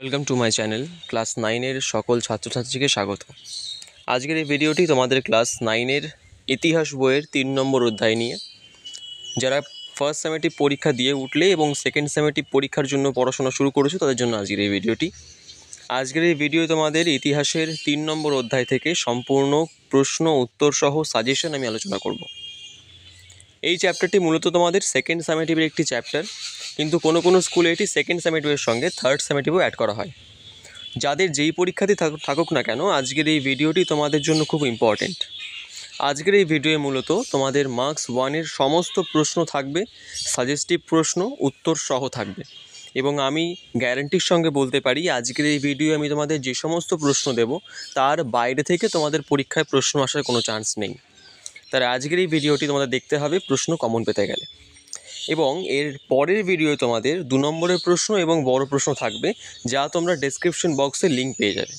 Welcome to my channel. Class 9-এর সকল ছাত্রছাত্রীকে স্বাগত। আজকের এই ভিডিওটি তোমাদের ক্লাস 9-এর ইতিহাস বইয়ের 3 নম্বর অধ্যায় নিয়ে। যারা ফার্স্ট সেমেটিভ পরীক্ষা দিয়ে উঠলে এবং সেকেন্ড সেমেটিভ পরীক্ষার জন্য পড়াশোনা শুরু করেছো তাদের জন্য আজকের এই ভিডিওটি। আজকের এই ভিডিও তোমাদের ইতিহাসের 3 নম্বর অধ্যায় থেকে সম্পূর্ণ প্রশ্ন উত্তর সহ সাজেশন আমি আলোচনা করব। এই চ্যাপ্টারটি মূলত তোমাদের সেকেন্ড সেমেটিভের একটি চ্যাপ্টার, কিন্তু কোনো স্কুলে এটি সেকেন্ড সেমেটিভের সঙ্গে থার্ড সেমেটিভও অ্যাড করা হয়। যাদের যেই পরীক্ষাতেই থাকুক না কেন, আজকের এই ভিডিওটি তোমাদের জন্য খুব ইম্পর্টেন্ট। আজকের এই ভিডিওয়ে মূলত তোমাদের মার্কস 1-এর সমস্ত প্রশ্ন থাকবে, সাজেস্টিভ প্রশ্ন উত্তর সহ থাকবে, এবং আমি গ্যারান্টির সঙ্গে বলতে পারি আজকের এই ভিডিও আমি তোমাদের যে সমস্ত প্রশ্ন দেব তার বাইরে থেকে তোমাদের পরীক্ষায় প্রশ্ন আসার কোনো চান্স নেই। তার আজকের এই ভিডিওটি তোমাদের দেখতে হবে প্রশ্ন কমন পেতে গেলে। এবং এর পরের ভিডিওয়ে তোমাদের 2 নম্বরের প্রশ্ন এবং বড় প্রশ্ন থাকবে, যা তোমরা ডেসক্রিপশন বক্সে লিঙ্ক পেয়ে যাবে।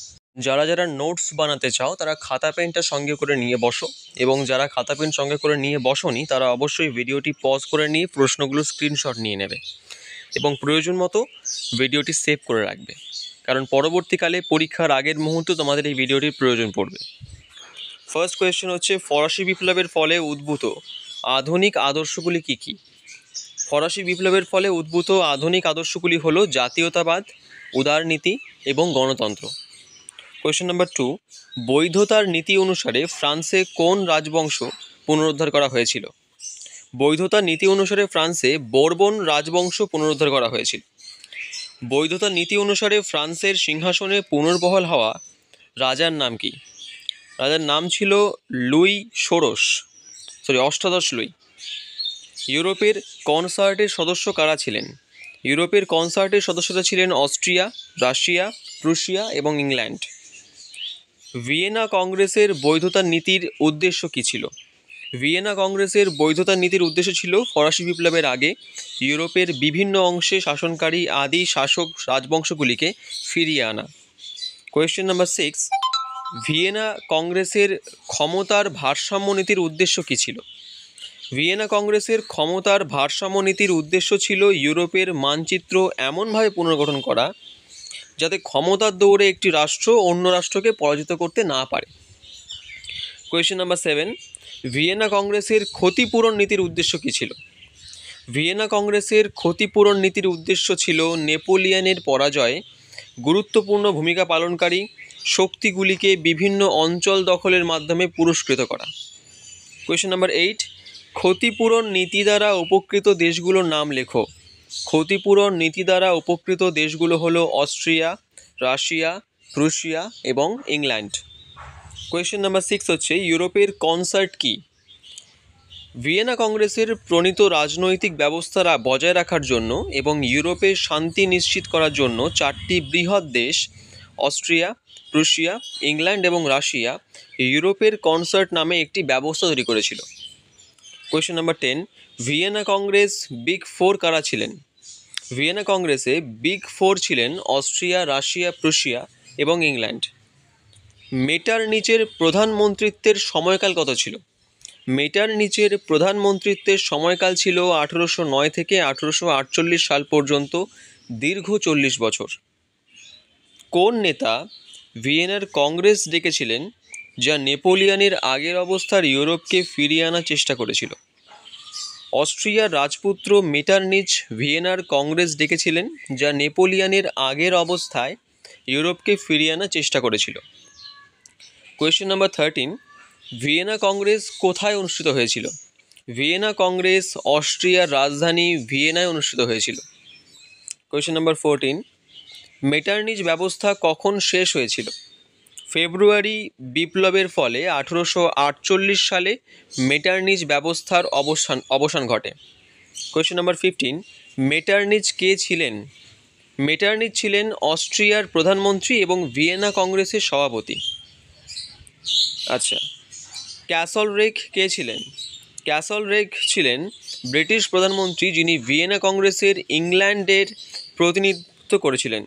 যারা নোটস বানাতে চাও তারা খাতা পেনটা সঙ্গে করে নিয়ে বসো, এবং যারা খাতা পেন সঙ্গে করে নিয়ে বসোনি তারা অবশ্যই ভিডিওটি পজ করে নিয়ে প্রশ্নগুলো স্ক্রিনশট নিয়ে নেবে এবং প্রয়োজন মতো ভিডিওটি সেভ করে রাখবে, কারণ পরবর্তীকালে পরীক্ষার আগের মুহূর্তে তোমাদের এই ভিডিওটির প্রয়োজন পড়বে। ফার্স্ট কোয়েশ্চেন হচ্ছে, ফরাসি বিপ্লবের ফলে উদ্ভূত আধুনিক আদর্শগুলি কী কী? ফরাসি বিপ্লবের ফলে উদ্ভূত আধুনিক আদর্শগুলি হলো জাতীয়তাবাদ, উদারনীতি এবং গণতন্ত্র। কোয়েশ্চেন নাম্বার 2, বৈধতার নীতি অনুসারে ফ্রান্সে কোন রাজবংশ পুনরুদ্ধার করা হয়েছিল? বৈধতার নীতি অনুসারে ফ্রান্সে বোরবন রাজবংশ পুনরুদ্ধার করা হয়েছিল। বৈধতার নীতি অনুসারে ফ্রান্সের সিংহাসনে পুনর্বহাল হওয়া রাজার নাম কি? রাজার নাম ছিল অষ্টাদশ লুই। ইউরোপের কনসার্টের সদস্য কারা ছিলেন? ইউরোপের কনসার্টের সদস্যরা ছিলেন অস্ট্রিয়া, রাশিয়া, প্রুশিয়া এবং ইংল্যান্ড। ভিয়েনা কংগ্রেসের বৈধতার নীতির উদ্দেশ্য কী ছিল? ভিয়েনা কংগ্রেসের বৈধতার নীতির উদ্দেশ্য ছিল ফরাসি বিপ্লবের আগে ইউরোপের বিভিন্ন অংশে শাসনকারী আদি শাসক রাজবংশগুলিকে ফিরিয়ে আনা। কোয়েশ্চেন নাম্বার 6, ভিয়েনা কংগ্রেসের ক্ষমতার ভারসাম্য নীতির উদ্দেশ্য কী ছিল? ভিয়েনা কংগ্রেসের ক্ষমতার ভারসাম্য নীতির উদ্দেশ্য ছিল ইউরোপের মানচিত্র এমনভাবে পুনর্গঠন করা যাতে ক্ষমতার দৌড়ে একটি রাষ্ট্র অন্য রাষ্ট্রকে পরাজিত করতে না পারে। কোয়েশ্চেন নাম্বার 7, ভিয়েনা কংগ্রেসের ক্ষতিপূরণ নীতির উদ্দেশ্য কী ছিল? ভিয়েনা কংগ্রেসের ক্ষতিপূরণ নীতির উদ্দেশ্য ছিল নেপোলিয়নের পরাজয়ে গুরুত্বপূর্ণ ভূমিকা পালনকারী শক্তিগুলিকে বিভিন্ন অঞ্চল দখলের মাধ্যমে পুরস্কৃত করা। কোয়েশ্চেন নাম্বার 8, ক্ষতিপূরণ নীতি দ্বারা উপকৃত দেশগুলোর নাম লেখো। ক্ষতিপূরণ নীতি দ্বারা উপকৃত দেশগুলো হলো অস্ট্রিয়া, রাশিয়া, প্রুশিয়া এবং ইংল্যান্ড। কোয়েশ্চেন নাম্বার 6 হচ্ছে, ইউরোপের কনসার্ট কি? ভিয়েনা কংগ্রেসের প্রণীত রাজনৈতিক ব্যবস্থা বজায় রাখার জন্য এবং ইউরোপের শান্তি নিশ্চিত করার জন্য 4টি বৃহৎ দেশ অস্ট্রিয়া, প্রুশিয়া, ইংল্যান্ড এবং রাশিয়া ইউরোপের কনসার্ট নামে একটি ব্যবস্থা তৈরি করেছিল। Question number 10, Vienna Congress big 4 কারা ছিলেন? ভিয়েনা কংগ্রেসে বিগ 4 ছিলেন অস্ট্রিয়া, রাশিয়া, প্রুশিয়া এবং ইংল্যান্ড। মেটারনিচের প্রধানমন্ত্রিত্বের সময়কাল কত ছিল? মেটারনিচের প্রধানমন্ত্রিত্বের সময়কাল ছিল 1809 থেকে 1848 সাল পর্যন্ত, দীর্ঘ 40 বছর। কোন নেতা ভিয়েনার কংগ্রেস ডেকেছিলেন যা নেপোলিয়নের আগের অবস্থার ইউরোপকে ফিরিয়ে আনার চেষ্টা করেছিল? অস্ট্রিয়ার রাজপুত্র মেটারনিচ ভিয়েনার কংগ্রেস ডেকেছিলেন যা নেপোলিয়নের আগের অবস্থায় ইউরোপকে ফিরিয়ে আনার চেষ্টা করেছিল। কোয়েশ্চেন নাম্বার 13, ভিয়েনা কংগ্রেস কোথায় অনুষ্ঠিত হয়েছিল? ভিয়েনা কংগ্রেস অস্ট্রিয়ার রাজধানী ভিয়েনায় অনুষ্ঠিত হয়েছিল। কোয়েশ্চেন নাম্বার 14, মেটারনিচ ব্যবস্থা কখন শেষ হয়েছিল? ফেব্রুয়ারি বিপ্লবের ফলে 1848 সালে মেটারনিচ ব্যবস্থার অবসান ঘটে। কোয়েশ্চেন নাম্বার 15, মেটারনিচ কে ছিলেন? মেটারনিচ ছিলেন অস্ট্রিয়ার প্রধানমন্ত্রী এবং ভিয়েনা কংগ্রেসের সভাপতি। আচ্ছা, ক্যাসলরেক কে ছিলেন? ক্যাসলরেক ছিলেন ব্রিটিশ প্রধানমন্ত্রী যিনি ভিয়েনা কংগ্রেসের ইংল্যান্ডের প্রতিনিধিত্ব করেছিলেন।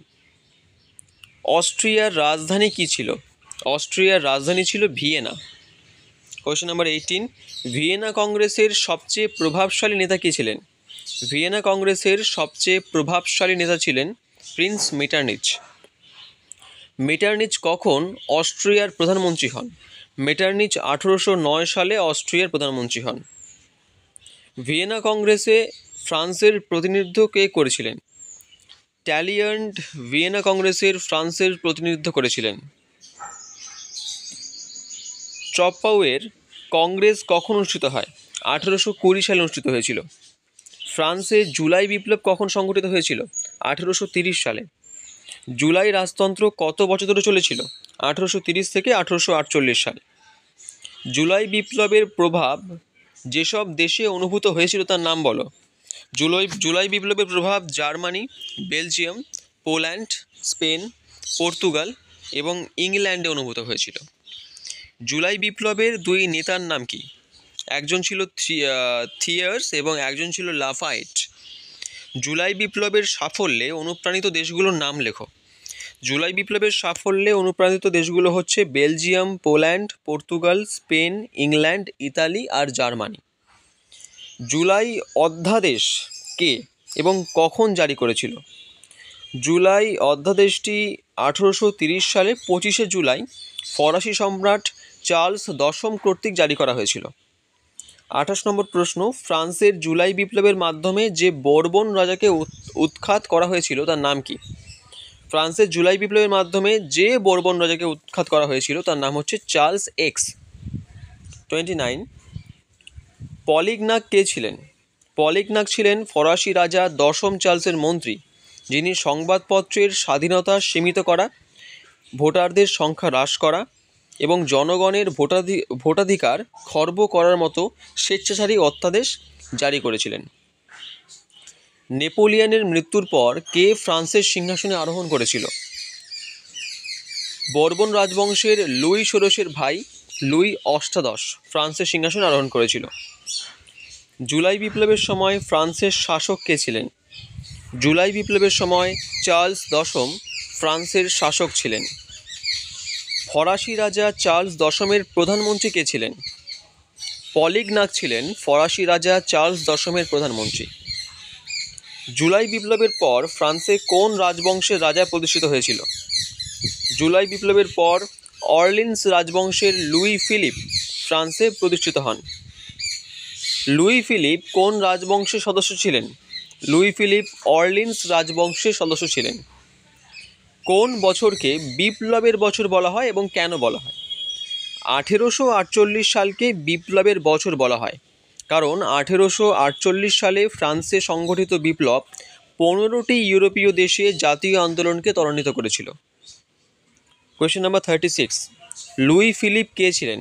অস্ট্রিয়ার রাজধানী কী ছিল? অস্ট্রিয়ার রাজধানী ছিল ভিয়েনা। কোয়েশ্চেন নাম্বার 18, ভিয়েনা কংগ্রেসের সবচেয়ে প্রভাবশালী নেতা কে ছিলেন? ভিয়েনা কংগ্রেসের সবচেয়ে প্রভাবশালী নেতা ছিলেন প্রিন্স মেটারনিচ। মেটারনিচ কখন অস্ট্রিয়ার প্রধানমন্ত্রী হন? মেটারনিচ 1809 সালে অস্ট্রিয়ার প্রধানমন্ত্রী হন। ভিয়েনা কংগ্রেসে ফ্রান্সের প্রতিনিধিত্ব কে করেছিলেন? ট্যালিয়ান্ড ভিয়েনা কংগ্রেসের ফ্রান্সের প্রতিনিধিত্ব করেছিলেন। ট্রপাউয়ের কংগ্রেস কখন অনুষ্ঠিত হয়? 1820 সালে অনুষ্ঠিত হয়েছিল। ফ্রান্সে জুলাই বিপ্লব কখন সংঘটিত হয়েছিল? 1830 সালে। জুলাই রাজতন্ত্র কত বছর ধরে চলেছিল? 1830 থেকে 1848 সাল। জুলাই বিপ্লবের প্রভাব যেসব দেশে অনুভূত হয়েছিল তার নাম বলো। জুলাই বিপ্লবের প্রভাব Germany, Belgium, Poland, Spain, Portugal এবং ইংল্যান্ডে অনুভূত হয়েছিল। জুলাই বিপ্লবের দুই নেতার নাম কি? একজন ছিল থিয়ার্স এবং একজন ছিল লাফায়েট। জুলাই বিপ্লবের সাফল্যে অনুপ্রাণিত দেশগুলোর নাম লেখো। জুলাই বিপ্লবের সাফল্যে অনুপ্রাণিত দেশগুলো হচ্ছে Belgium, Poland, Portugal, Spain, England, Italy আর জার্মানি। জুলাই অধ্যাদেশ কে এবং কখন জারি করেছিল? জুলাই অধ্যাদেশটি 1830 সালে 25শে জুলাই ফরাসি সম্রাট চার্লস দশম কর্তৃক জারি করা হয়েছিল। 28 নম্বর প্রশ্ন, ফ্রান্সের জুলাই বিপ্লবের মাধ্যমে যে বোরবন রাজাকে উৎখাত করা হয়েছিল তার নাম কি? ফ্রান্সের জুলাই বিপ্লবের মাধ্যমে যে বোরবন রাজাকে উৎখাত করা হয়েছিল তার নাম হচ্ছে চার্লস এক্স। 29, পলিগনাক কে ছিলেন? পলিগনাক ছিলেন ফরাসি রাজা দশম চার্লসের মন্ত্রী, যিনি সংবাদপত্রের স্বাধীনতা সীমিত করা, ভোটারদের সংখ্যা হ্রাস করা এবং জনগণের ভোটাধিকার খর্ব করার মতো স্বেচ্ছাচারী অধ্যাদেশ জারি করেছিলেন। নেপোলিয়নের মৃত্যুর পর কে ফ্রান্সের সিংহাসনে আরোহণ করেছিল? বোরবন রাজবংশের লুই ষোড়শের ভাই লুই অষ্টাদশ ফ্রান্সের সিংহাসনে আরোহণ করেছিল। জুলাই বিপ্লবের সময় ফ্রান্সের শাসক কে ছিলেন? জুলাই বিপ্লবের সময় চার্লস দশম ফ্রান্সের শাসক ছিলেন। ফরাসি রাজা চার্লস দশমের প্রধানমন্ত্রী কে ছিলেন? পলিগনাক ছিলেন ফরাসি রাজা চার্লস দশমের প্রধানমন্ত্রী। জুলাই বিপ্লবের পর ফ্রান্সে কোন রাজবংশের রাজা প্রতিষ্ঠিত হয়েছিল? জুলাই বিপ্লবের পর অর্লিন্স রাজবংশের লুই ফিলিপ ফ্রান্সে প্রতিষ্ঠিত হন। লুই ফিলিপ কোন রাজবংশের সদস্য ছিলেন? লুই ফিলিপ অর্লিন্স রাজবংশের সদস্য ছিলেন। কোন বছরকে বিপ্লবের বছর বলা হয় এবং কেন বলা হয়? 1848 সালকে বিপ্লবের বছর বলা হয় কারণ 1848 সালে ফ্রান্সে সংগঠিত বিপ্লব 15টি ইউরোপীয় দেশে জাতীয় আন্দোলনকে ত্বরান্বিত করেছিল। কোয়েশ্চেন নাম্বার 36, লুই ফিলিপ কে ছিলেন?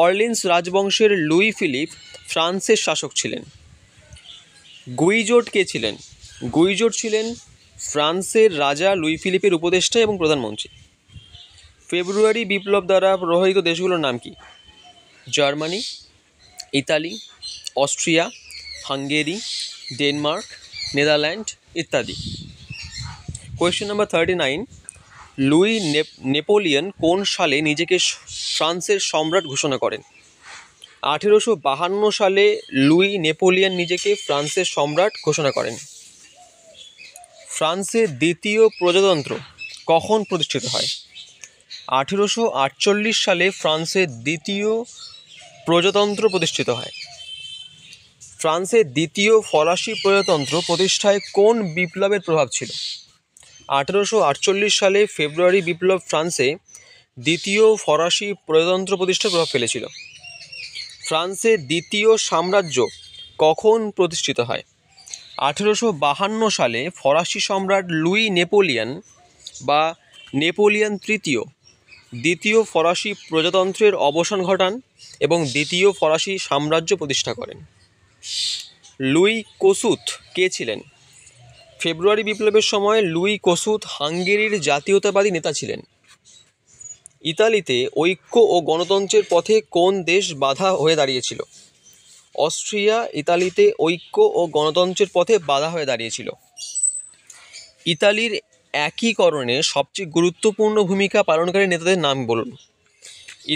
অর্লিন্স রাজবংশের লুই ফিলিপ ফ্রান্সের শাসক ছিলেন। গুইজোট কে ছিলেন? গুইজোট ছিলেন ফ্রান্সের রাজা লুই ফিলিপের উপদেষ্টা এবং প্রধানমন্ত্রী। ফেব্রুয়ারি বিপ্লব দ্বারা প্রভাবিত দেশগুলোর নাম কি? Germany, Italy, Austria, Hungary, Denmark, Netherland ইত্যাদি। কোয়েশ্চেন নাম্বার 39, লুই নেপোলিয়ন কোন সালে নিজেকে ফ্রান্সের সম্রাট ঘোষণা করেন? 1852 সালে লুই নেপোলিয়ন নিজেকে ফ্রান্সের সম্রাট ঘোষণা করেন। ফ্রান্সের দ্বিতীয় প্রজাতন্ত্র কখন প্রতিষ্ঠিত হয়? 1848 সালে ফ্রান্সের দ্বিতীয় প্রজাতন্ত্র প্রতিষ্ঠিত হয়। ফ্রান্সের দ্বিতীয় ফরাসি প্রজাতন্ত্র প্রতিষ্ঠায় কোন বিপ্লবের প্রভাব ছিল? 1848 সালে ফেব্রুয়ারি বিপ্লব ফ্রান্সে দ্বিতীয় ফরাসি প্রজাতন্ত্র প্রতিষ্ঠার প্রভাব ফেলেছিল। ফ্রান্সের দ্বিতীয় সাম্রাজ্য কখন প্রতিষ্ঠিত হয়? 1852 সালে ফরাসি সম্রাট লুই নেপোলিয়ন বা নেপোলিয়ন তৃতীয় দ্বিতীয় ফরাসি প্রজাতন্ত্রের অবসান ঘটান এবং দ্বিতীয় ফরাসি সাম্রাজ্য প্রতিষ্ঠা করেন। লুই কোসুত কে ছিলেন? ফেব্রুয়ারি বিপ্লবের সময় লুই কোসুত হাঙ্গেরির জাতীয়তাবাদী নেতা ছিলেন। ইতালিতে ঐক্য ও গণতন্ত্রের পথে কোন দেশ বাধা হয়ে দাঁড়িয়েছিল? অস্ট্রিয়া ইতালিতে ঐক্য ও গণতন্ত্রের পথে বাধা হয়ে দাঁড়িয়েছিল। ইতালির একীকরণে সবচেয়ে গুরুত্বপূর্ণ ভূমিকা পালনকারী নেতাদের নাম বলুন।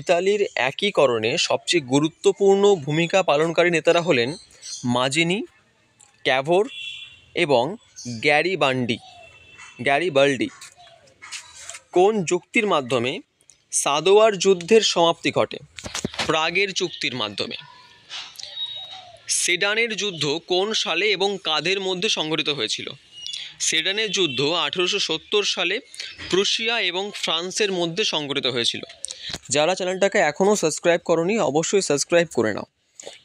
ইতালির একীকরণে সবচেয়ে গুরুত্বপূর্ণ ভূমিকা পালনকারী নেতারা হলেন মাজিনি, ক্যাভোর এবং গ্যারিবাল্ডি। কোন যুক্তির মাধ্যমে সাদোয়ার যুদ্ধের সমাপ্তি ঘটে? প্রাগের চুক্তির মাধ্যমে। সেডানের যুদ্ধ কোন সালে এবং কাদের মধ্যে সংঘটিত হয়েছিল? সেডানের যুদ্ধ 1870 সালে প্রুশিয়া এবং ফ্রান্সের মধ্যে সংঘটিত হয়েছিল। যারা চ্যানেলটাকে এখনও সাবস্ক্রাইব করোনি অবশ্যই সাবস্ক্রাইব করে নাও,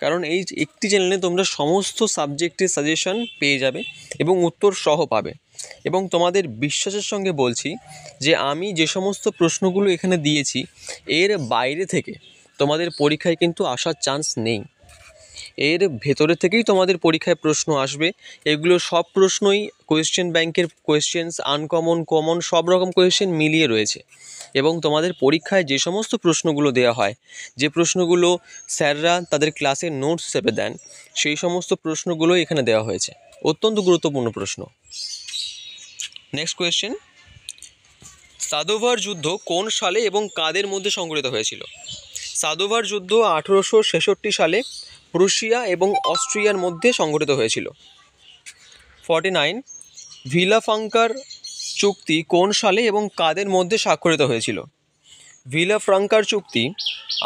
কারণ এই একটি চ্যানেলে তোমরা সমস্ত সাবজেক্টের সাজেশন পেয়ে যাবে এবং উত্তর সহ পাবে। এবং তোমাদের বিশ্বাসের সঙ্গে বলছি যে আমি যে সমস্ত প্রশ্নগুলো এখানে দিয়েছি এর বাইরে থেকে তোমাদের পরীক্ষায় কিন্তু আসার চান্স নেই। এর ভেতরে থেকেই তোমাদের পরীক্ষায় প্রশ্ন আসবে। এগুলো সব প্রশ্নই কোয়েশ্চেন ব্যাংকের কোয়েশ্চেন্স, আনকমন, কমন সব রকম কোয়েশ্চেন মিলিয়ে রয়েছে। এবং তোমাদের পরীক্ষায় যে সমস্ত প্রশ্নগুলো দেওয়া হয়, যে প্রশ্নগুলো স্যাররা তাদের ক্লাসের নোটস হিসেবে দেন, সেই সমস্ত প্রশ্নগুলো এখানে দেওয়া হয়েছে। অত্যন্ত গুরুত্বপূর্ণ প্রশ্ন। নেক্সট কোয়েশ্চেন, সাদোভার যুদ্ধ কোন সালে এবং কাদের মধ্যে সংঘটিত হয়েছিল? সাদোভার যুদ্ধ 1866 সালে প্রুশিয়া এবং অস্ট্রিয়ার মধ্যে সংঘটিত হয়েছিল। 49, ভিলাফ্রাঙ্কার চুক্তি কোন সালে এবং কাদের মধ্যে স্বাক্ষরিত হয়েছিল? ভিলাফ্রাঙ্কার চুক্তি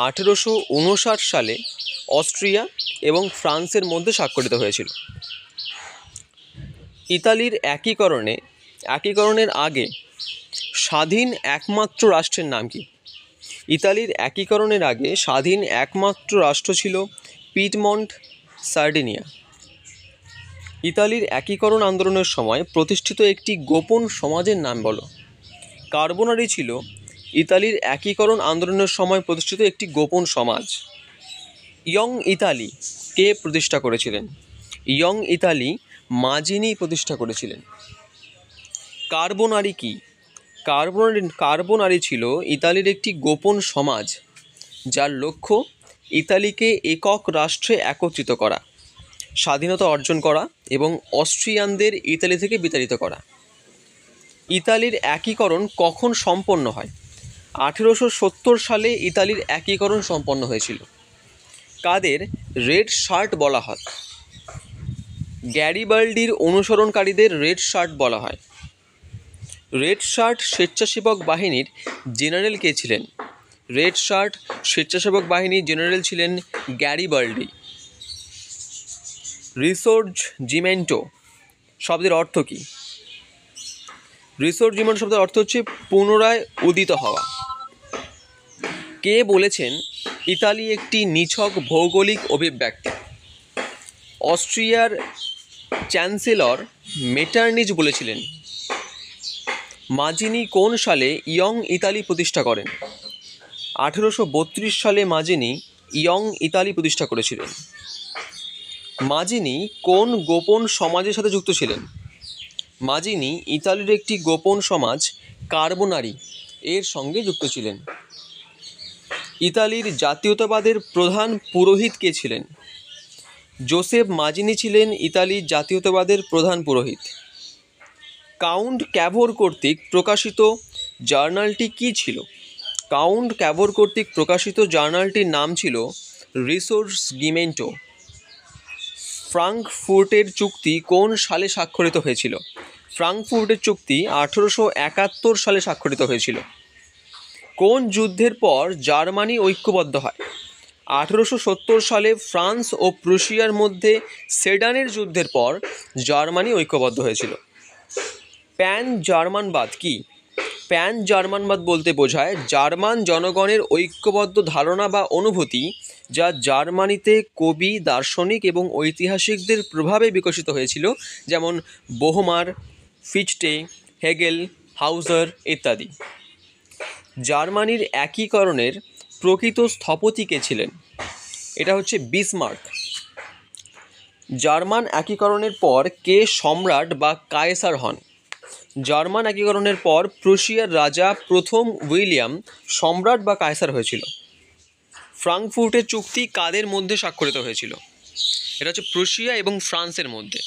1859 সালে অস্ট্রিয়া এবং ফ্রান্সের মধ্যে স্বাক্ষরিত হয়েছিল। ইতালির একীকরণের আগে স্বাধীন একমাত্র রাষ্ট্রের নাম কি? ইতালির একীকরণের আগে স্বাধীন একমাত্র রাষ্ট্র ছিল পিডমন্ট, সার্ডিনিয়া। ইতালির একীকরণ আন্দোলনের সময় প্রতিষ্ঠিত একটি গোপন সমাজের নাম বলো। কার্বোনারি ছিল ইতালির একীকরণ আন্দোলনের সময় প্রতিষ্ঠিত একটি গোপন সমাজ। ইয়ং ইতালি কে প্রতিষ্ঠা করেছিলেন? ইয়ং ইতালি মাজিনি প্রতিষ্ঠা করেছিলেন। কার্বোনারি কি? কার্বোনারি ছিল ইতালির একটি গোপন সমাজ যার লক্ষ্য ইতালিকে একক রাষ্ট্রে একত্রিত করা, স্বাধীনতা অর্জন করা এবং অস্ট্রিয়ানদের ইতালি থেকে বিতাড়িত করা। ইতালির একীকরণ কখন সম্পন্ন হয়? 1870 সালে ইতালির একীকরণ সম্পন্ন হয়েছিল। কাদের রেড শার্ট বলা হয়? গ্যারিবাল্ডির অনুসরণকারীদের রেড শার্ট বলা হয়। রেড শার্ট স্বেচ্ছাসেবক বাহিনীর জেনারেল কে ছিলেন? রেড শার্ট স্বেচ্ছাসেবক বাহিনীর জেনারেল ছিলেন গ্যারিবাল্ডি। রিসোর্জিমেন্টো শব্দের অর্থ কী? রিসোর্জিমেন্টো শব্দের অর্থ হচ্ছে পুনরায় উদিত হওয়া। কে বলেছেন ইতালি একটি নিছক ভৌগোলিক অভিব্যক্তি? অস্ট্রিয়ার চ্যান্সেলর মেটার্নিচ বলেছিলেন। মাজিনি কোন সালে ইয়ং ইতালি প্রতিষ্ঠা করেন? 1832 সালে মাজিনি ইয়ং ইতালি প্রতিষ্ঠা করেছিলেন। মাজিনি কোন গোপন সমাজের সাথে যুক্ত ছিলেন? মাজিনি ইতালির একটি গোপন সমাজ কার্বোনারি এর সঙ্গে যুক্ত ছিলেন। ইতালির জাতীয়তাবাদের প্রধান পুরোহিত কে ছিলেন? জোসেফ মাজিনি ছিলেন ইতালির জাতীয়তাবাদের প্রধান পুরোহিত। কাউন্ট ক্যাভোর কর্তৃক প্রকাশিত জার্নালটি কী ছিল? কাউন্ট ক্যাভোর কর্তৃক প্রকাশিত জার্নালটির নাম ছিল রিসোর্জিমেন্টো। ফ্রাঙ্কফুর্টের চুক্তি কোন সালে স্বাক্ষরিত হয়েছিল? ফ্রাঙ্কফুর্টের চুক্তি 1871 সালে স্বাক্ষরিত হয়েছিল। কোন যুদ্ধের পর জার্মানি ঐক্যবদ্ধ হয়? 1870 সালে ফ্রান্স ও প্রুশিয়ার মধ্যে সেডানের যুদ্ধের পর জার্মানি ঐক্যবদ্ধ হয়েছিল। প্যান জার্মানবাদ কি? প্যান জার্মানবাদ বলতে বোঝায় জার্মান জনগণের ঐক্যবদ্ধ ধারণা বা অনুভূতি, যা জার্মানিতে কবি, দার্শনিক এবং ঐতিহাসিকদের প্রভাবে বিকশিত হয়েছিল, যেমন বোহমার, ফিচটে, হেগেল, হাউজার ইত্যাদি। জার্মানির একীকরণের প্রকৃত স্থপতি কে ছিলেন? এটা হচ্ছে বিসমার্ক। জার্মান একীকরণের পর কে সম্রাট বা কায়সার হন? জার্মান একীকরণের পর প্রুশিয়ার রাজা প্রথম উইলিয়াম সম্রাট বা কায়সার হয়েছিল। ফ্রাঙ্কফুর্টের চুক্তি কাদের মধ্যে স্বাক্ষরিত হয়েছিল? এটা হচ্ছে প্রুশিয়া এবং ফ্রান্সের মধ্যে।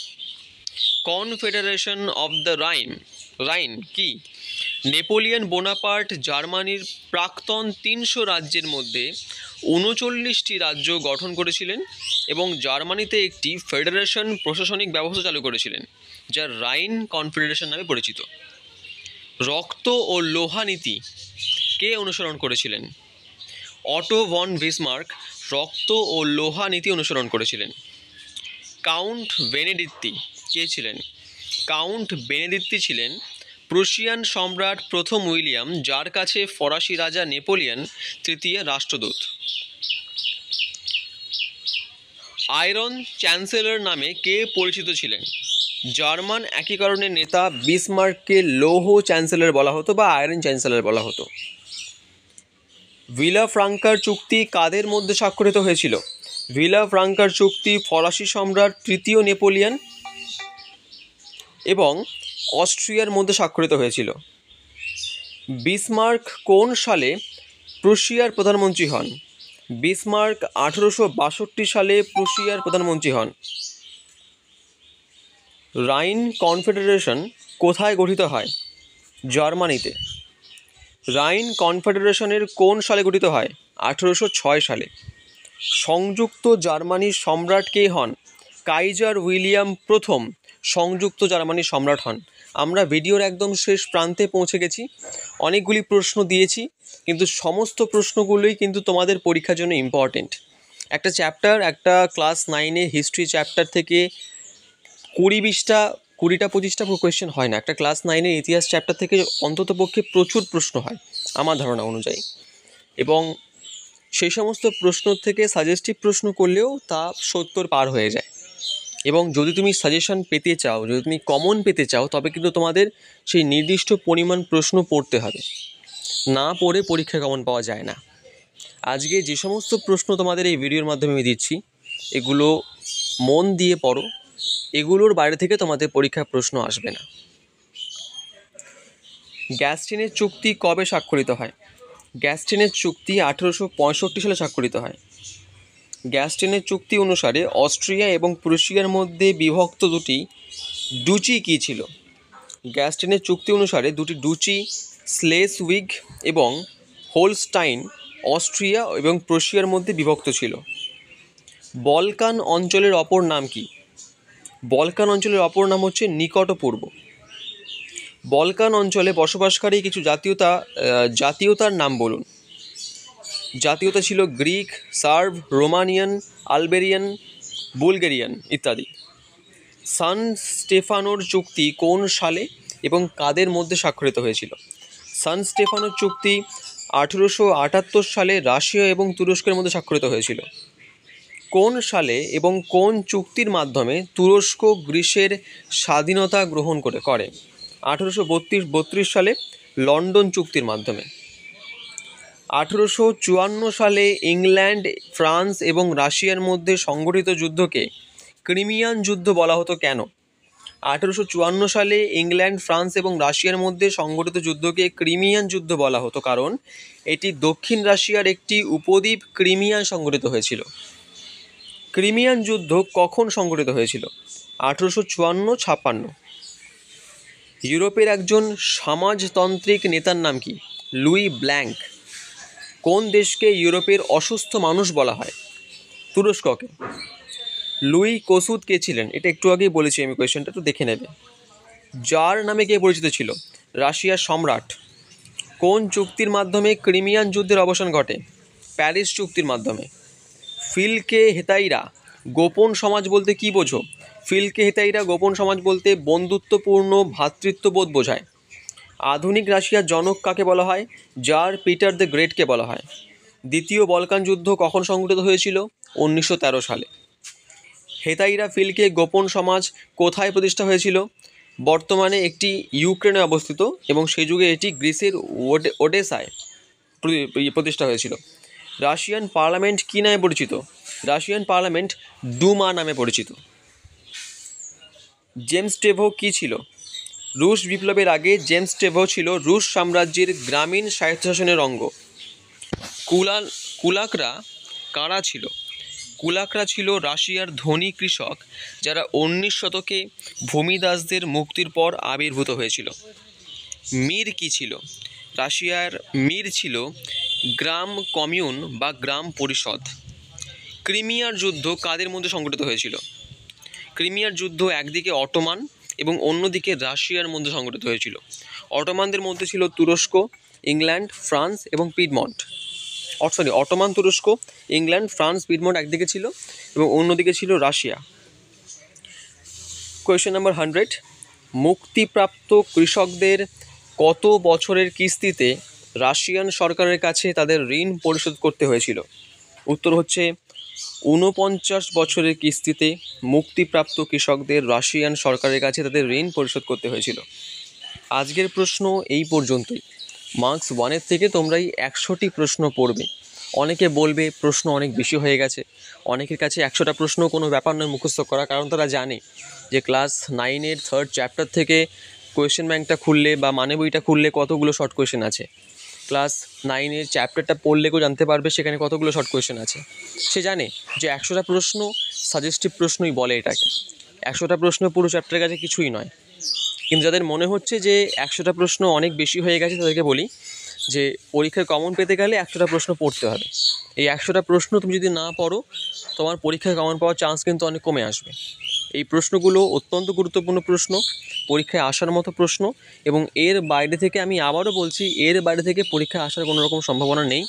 কনফেডারেশন অফ দ্য রাইন কি? নেপোলিয়ন বোনাপার্ট জার্মানির প্রাক্তন 300 রাজ্যের মধ্যে 39টি রাজ্য গঠন করেছিলেন এবং জার্মানিতে একটি ফেডারেশন প্রশাসনিক ব্যবস্থা চালু করেছিলেন, যা রাইন কনফেডারেশন নামে পরিচিত। রক্ত ও লোহা নীতি কে অনুসরণ করেছিলেন? অটো ভন বিসমার্ক রক্ত ও লোহা নীতি অনুসরণ করেছিলেন। কাউন্ট বেনেডিক্তি কে ছিলেন? কাউন্ট বেনেডিক্তি ছিলেন প্রুশিয়ান সম্রাট প্রথম উইলিয়াম, যার কাছে ফরাসি রাজা নেপোলিয়ন তৃতীয় রাষ্ট্রদূত। আয়রন চ্যান্সেলর নামে কে পরিচিত ছিলেন? জার্মান একীকরণের নেতা বিসমার্ককে লৌহ চ্যান্সেলর বলা হতো বা আয়রন চ্যান্সেলর বলা হতো। ভিলা ফ্রাঙ্কার চুক্তি কাদের মধ্যে স্বাক্ষরিত হয়েছিল? ভিলা ফ্রাঙ্কার চুক্তি ফরাসি সম্রাট তৃতীয় নেপোলিয়ন এবং অস্ট্রিয়ার মধ্যে স্বাক্ষরিত হয়েছিল। বিসমার্ক কোন সালে প্রুশিয়ার প্রধানমন্ত্রী হন? বিসমার্ক 1862 সালে প্রুশিয়ার প্রধানমন্ত্রী হন। রাইন কনফেডারেশন কোথায় গঠিত হয়? জার্মানিতে। রাইন কনফেডারেশনের কোন সালে গঠিত হয়? 1806 সালে। সংযুক্ত জার্মানির সম্রাট কে হন? কাইজার উইলিয়াম প্রথম সংযুক্ত জার্মানির সম্রাট হন। আমরা ভিডিওর একদম শেষ প্রান্তে পৌঁছে গেছি। অনেকগুলি প্রশ্ন দিয়েছি, কিন্তু সমস্ত প্রশ্নগুলোই কিন্তু তোমাদের পরীক্ষার জন্য ইম্পর্টেন্ট। একটা চ্যাপ্টার, একটা ক্লাস 9-এ হিস্ট্রি চ্যাপ্টার থেকে 20-25টা কোয়েশ্চেন হয় না। একটা ক্লাস 9-এর ইতিহাস চ্যাপ্টার থেকে অন্ততপক্ষে প্রচুর প্রশ্ন হয় আমার ধারণা অনুযায়ী, এবং সেই সমস্ত প্রশ্ন থেকে সাজেস্টিভ প্রশ্ন করলেও তা 70 পার হয়ে যায়। এবং যদি তুমি সাজেশন পেতে চাও, যদি তুমি কমন পেতে চাও, তবে কিন্তু তোমাদের সেই নির্দিষ্ট পরিমাণ প্রশ্ন পড়তে হবে। না পড়ে পরীক্ষায় কমন পাওয়া যায় না। আজকে যে সমস্ত প্রশ্ন তোমাদের এই ভিডিওর মাধ্যমে আমি দিচ্ছি, এগুলো মন দিয়ে পড়ো। এগুলোর বাইরে থেকে তোমাদের পরীক্ষায় প্রশ্ন আসবে না। গ্যাস্টিনের চুক্তি কবে স্বাক্ষরিত হয়? গ্যাস্টিনের চুক্তি 1865 সালে স্বাক্ষরিত হয়। গ্যাস্টিনের চুক্তি অনুসারে অস্ট্রিয়া এবং প্রুশিয়ার মধ্যে বিভক্ত দুটি ডুচি কী ছিল? গ্যাস্টিনের চুক্তি অনুসারে দুটি ডুচি, স্লেসউইগ এবং হোলস্টাইন, অস্ট্রিয়া এবং প্রুশিয়ার মধ্যে বিভক্ত ছিল। বলকান অঞ্চলের অপর নাম কি? বলকান অঞ্চলের অপর নাম হচ্ছে নিকট পূর্ব। বলকান অঞ্চলে বসবাসকারী কিছু জাতীয়তার নাম বলুন। জাতীয়তা ছিল গ্রিক, সার্ভ, রোমানিয়ান, আলবেরিয়ান, বুলগেরিয়ান ইত্যাদি। সান স্টেফানোর চুক্তি কোন সালে এবং কাদের মধ্যে স্বাক্ষরিত হয়েছিল? সান স্টেফানোর চুক্তি 1878 সালে রাশিয়া এবং তুরস্কের মধ্যে স্বাক্ষরিত হয়েছিল। কোন সালে এবং কোন চুক্তির মাধ্যমে তুরস্ক গ্রিসের স্বাধীনতা গ্রহণ করে? 1832 সালে লন্ডন চুক্তির মাধ্যমে। 1854 সালে ইংল্যান্ড, ফ্রান্স এবং রাশিয়ার মধ্যে সংঘটিত যুদ্ধকে ক্রিমিয়ান যুদ্ধ বলা হতো কেন? 1854 সালে ইংল্যান্ড, ফ্রান্স এবং রাশিয়ার মধ্যে সংঘটিত যুদ্ধকে ক্রিমিয়ান যুদ্ধ বলা হতো কারণ এটি দক্ষিণ রাশিয়ার একটি উপদ্বীপ ক্রিমিয়ান সংঘটিত হয়েছিল। ক্রিমিয়ান যুদ্ধ কখন সংঘটিত হয়েছিল? 1854-56। ইউরোপের একজন সমাজতান্ত্রিক নেতার নাম কি? Louis Blanc. কোন দেশকে ইউরোপের অসুস্থ মানুষ বলা হয়? তুরস্ককে। লুই কসুদ কে ছিলেন? এটা একটু আগেই বলেছি আমি, কোয়েশ্চেনটা তো দেখে নেবে। জার নামে কে পরিচিত ছিল? রাশিয়ার সম্রাট। কোন চুক্তির মাধ্যমে ক্রিমিয়ান যুদ্ধের অবসান ঘটে? প্যারিস চুক্তির মাধ্যমে। ফিলকে হেতাইরা গোপন সমাজ বলতে কী বোঝো? ফিলকে হেতাইরা গোপন সমাজ বলতে বন্ধুত্বপূর্ণ ভ্রাতৃত্ববোধ বোঝায়। আধুনিক রাশিয়ার জনক কাকে বলা হয়? জার পিটার দ্য গ্রেটকে বলা হয়। দ্বিতীয় বলকান যুদ্ধ কখন সংঘটিত হয়েছিল? 1913 সালে। হেতাইরা ফিলকে গোপন সমাজ কোথায় প্রতিষ্ঠা হয়েছিল? বর্তমানে একটি ইউক্রেনে অবস্থিত এবং সেই যুগে এটি গ্রিসের ওডেসায় প্রতিষ্ঠা হয়েছিল। রাশিয়ান পার্লামেন্ট কী নামে পরিচিত? রাশিয়ান পার্লামেন্ট ডুমা নামে পরিচিত। জেমস টেভো কী ছিল? রুশ বিপ্লবের আগে জেমস টেভো ছিল রুশ সাম্রাজ্যের গ্রামীণ স্বায়ত্তশাসনের অঙ্গ। কুলাকরা কারা ছিল? কুলাকরা ছিল রাশিয়ার ধনী কৃষক যারা 19 শতকে ভূমিদাসদের মুক্তির পর আবির্ভূত হয়েছিল। মির কী ছিল? রাশিয়ার মির ছিল গ্রাম কমিউন বা গ্রাম পরিষদ। ক্রিমিয়ার যুদ্ধ কাদের মধ্যে সংঘটিত হয়েছিল? ক্রিমিয়ার যুদ্ধ একদিকে অটোমান এবং অন্যদিকে রাশিয়ার মধ্যে সংঘটিত হয়েছিল। অটোমানদের মধ্যে ছিল তুরস্ক, ইংল্যান্ড, ফ্রান্স এবং পিডমন্ট। অটোমান, তুরস্ক, ইংল্যান্ড, ফ্রান্স, পিডমন্ট একদিকে ছিল এবং অন্যদিকে ছিল রাশিয়া। কোয়েশ্চেন নাম্বার 100, মুক্তিপ্রাপ্ত কৃষকদের কত বছরের কিস্তিতে রাশিয়ান সরকারের কাছে তাদের ঋণ পরিশোধ করতে হয়েছিল? উত্তর হচ্ছে 49 বছরের কিস্তিতে মুক্তিপ্রাপ্ত কৃষকদের রাশিয়ান সরকারের কাছে তাদের ঋণ পরিশোধ করতে হয়েছিল। আজকের প্রশ্ন এই পর্যন্তই। মার্কস 1-এর থেকে তোমরা এই 100টি প্রশ্ন পড়বে। অনেকে বলবে প্রশ্ন অনেক বেশি হয়ে গেছে। অনেকের কাছে 100টা প্রশ্ন কোনো ব্যাপার নয় মুখস্থ করা, কারণ তারা জানে যে ক্লাস 9-এর 3rd চ্যাপ্টার থেকে কোয়েশ্চেন ব্যাংকটা খুললে বা মানে বইটা খুললে কতগুলো শর্ট কোয়েশ্চেন আছে। ক্লাস 9-এর চ্যাপ্টারটা পড়লে কেউ জানতে পারবে সেখানে কতগুলো শর্ট কোয়েশ্চেন আছে। সে জানে যে 100টা প্রশ্ন সাজেস্টিভ প্রশ্নই বলে এটাকে। 100টা প্রশ্ন পুরো চ্যাপ্টারের কাছে কিছুই নয়। কিন্তু যাদের মনে হচ্ছে যে 100টা প্রশ্ন অনেক বেশি হয়ে গেছে, তাদেরকে বলি যে পরীক্ষায় কমন পেতে গেলে 100টা প্রশ্ন পড়তে হবে। এই 100টা প্রশ্ন তুমি যদি না পড়ো, তোমার পরীক্ষায় কমন পাওয়ার চান্স কিন্তু অনেক কমে আসবে। এই প্রশ্নগুলো অত্যন্ত গুরুত্বপূর্ণ প্রশ্ন, পরীক্ষায় আসার মতো প্রশ্ন, এবং এর বাইরে থেকে, আমি আবারও বলছি, এর বাইরে থেকে পরীক্ষায় আসার কোনো রকম সম্ভাবনা নেই,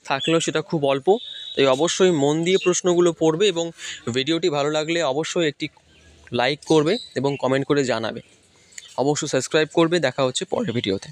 থাকলেও সেটা খুব অল্প। তাই অবশ্যই মন দিয়ে প্রশ্নগুলো পড়বে এবং ভিডিওটি ভালো লাগলে অবশ্যই একটি লাইক করবে এবং কমেন্ট করে জানাবে। অবশ্যই সাবস্ক্রাইব করবে। দেখা হচ্ছে পরের ভিডিওতে।